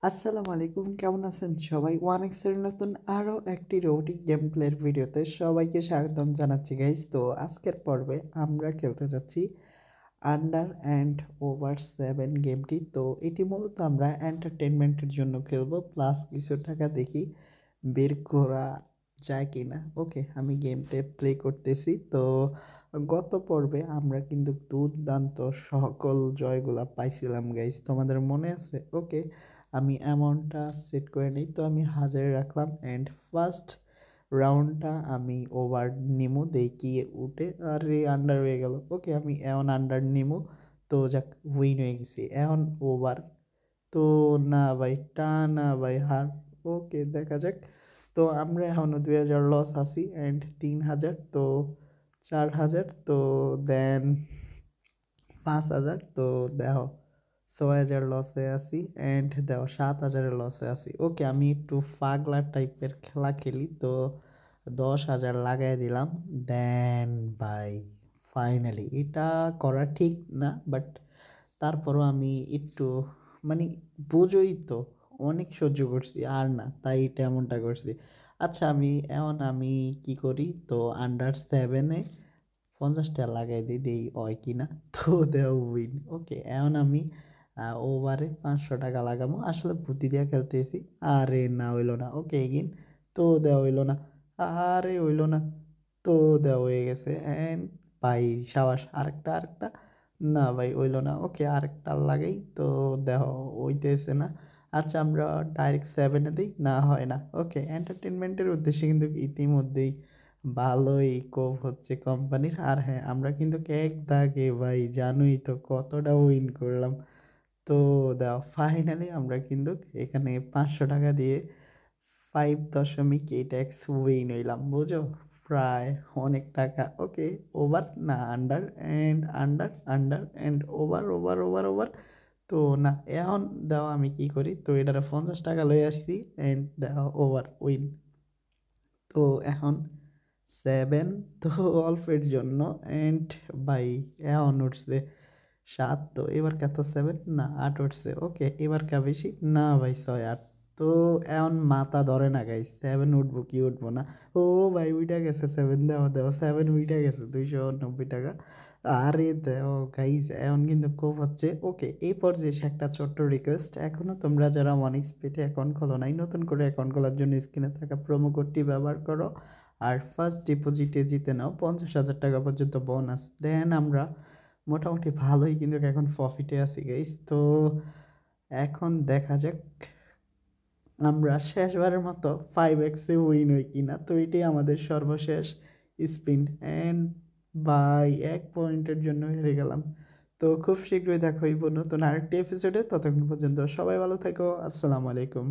আসসালামু আলাইকুম, কেমন আছেন সবাই? ওয়ানেক্সের নতুন আরও একটি রোবোটিক গেম প্লের ভিডিওতে সবাইকে স্বাগতম জানাচ্ছি গাইজ। তো আজকের পর্বে আমরা খেলতে যাচ্ছি আন্ডার অ্যান্ড ওভার 7 গেমটি। তো এটি মূলত আমরা এন্টারটেনমেন্টের জন্য খেলবো, প্লাস কিছু টাকা দেখি বের করা যায় কি না। ওকে, আমি গেমটা প্লে করতেছি। তো গত পর্বে আমরা কিন্তু দুর্দান্ত সকল জয়গুলা পাইছিলাম গাইজ, তোমাদের মনে আছে? ওকে, আমি অ্যামাউন্টটা সেট করে নিই। তো আমি 1000 রাখলাম অ্যান্ড ফার্স্ট রাউন্ডটা আমি ওভার নিমু, দেখি উঠে আরে আন্ডার হয়ে গেল। ওকে, আমি এখন আন্ডার নিমু। তো যাক, উইন হয়ে গেছি। এখন ওভার তো না ভাই, না ভাই, হার। ওকে, দেখা যাক। তো আমরা এখনও 2000 লস আছি অ্যান্ড 3000, তো 4000, তো দেন 5000, তো দেখো 6000 লসে আছি অ্যান্ড দেখো 7000 লসে আছি। ওকে, আমি একটু পাগলা টাইপের খেলা খেলি, তো 10,000 লাগাই দিলাম। দেন ভাই ফাইনালি এটা করা ঠিক না, বাট তারপরও আমি একটু মানে বুঝোই তো, অনেক সহ্য করছি আর না, তাই তেমনটা করছি। আচ্ছা, আমি কি করি, তো আন্ডার 7-এ 50 টাকা লাগাই দিই, দেই হয় কি না। তো দেও উইন। ওকে, এখন আমি ওভারে 500 টাকা লাগাবো, আসলে বুদ্ধি দিয়ে খেলতেছি। আরে না, হইলো না। ওকে, এগিন। তো দেওয়া হইলো না। আরে হইলো না। তো দেওয়া হয়ে গেছে অ্যান্ড ভাই সাবাস, আরেকটা। না ভাই, হইলো না। ওকে, আরেকটা লাগাই, তো দেখো হইতেছে না। আচ্ছা, আমরা ডাইরেক্ট 7-এ দিই, না হয় না। ওকে, এন্টারটেনমেন্টের উদ্দেশ্যে কিন্তু ইতিমধ্যেই ভালোই কোপ হচ্ছে কোম্পানির। আর হ্যাঁ, আমরা কিন্তু এক দাগে ভাই, জানোই তো কতটা উইন করলাম। তো দাও ফাইনালি আমরা কিন্তু এখানে 500 টাকা দিয়ে 5.8x উইন হইলাম, বুঝো? প্রায় অনেক টাকা। ওকে, ওভার না under and under and over. তো না, এখন দাও আমি কি করি, তো এটারে 50 টাকা লই আসছি অ্যান্ড দাও ওভার উইন। তো এখন 7, তো অল্পের জন্য অ্যান্ড বাই এখন উঠছে 7। তো এবার কত, 7 না 8 উঠছে। ওকে, এবার কা বেশি না ভাই, 6 8। তো এখন মাথা ধরে না গাইস, 7 উঠবো কি উঠবো না। ও ভাই, উইটা গেছে 7, দেওয়া দেওয়া 7 উইটা গেছে 290 টাকা। আরে দেও গাইস, এখন কিন্তু কোপ হচ্ছে। ওকে, এই পর্যায়ে একটা ছোট্ট রিকোয়েস্ট, এখনও তোমরা যারা ওয়ানিক্স পেটে অ্যাকাউন্ট খোলো নাই, নতুন করে অ্যাকাউন্ট খোলার জন্য স্ক্রিনে থাকা প্রোমো কোডটি ব্যবহার করো আর ফার্স্ট ডিপোজিটে জিতে নাও 50,000 টাকা পর্যন্ত বোনাস। দেন আমরা মোটামুটি ভালোই কিন্তু এখন প্রফিটে আছি গাইস। তো এখন দেখা যাক আমরা শেষবারের মতো 5x-এ উইন হই কিনা। তো এটাই আমাদের সর্বশেষ স্পিন অ্যান্ড বাই 1 পয়েন্টের জন্য হেরে গেলাম। তো খুব শীঘ্রই দেখা হইব নতুন আরেকটি এপিসোডে। ততক্ষণ পর্যন্ত সবাই ভালো থেকো। আসসালামু আলাইকুম।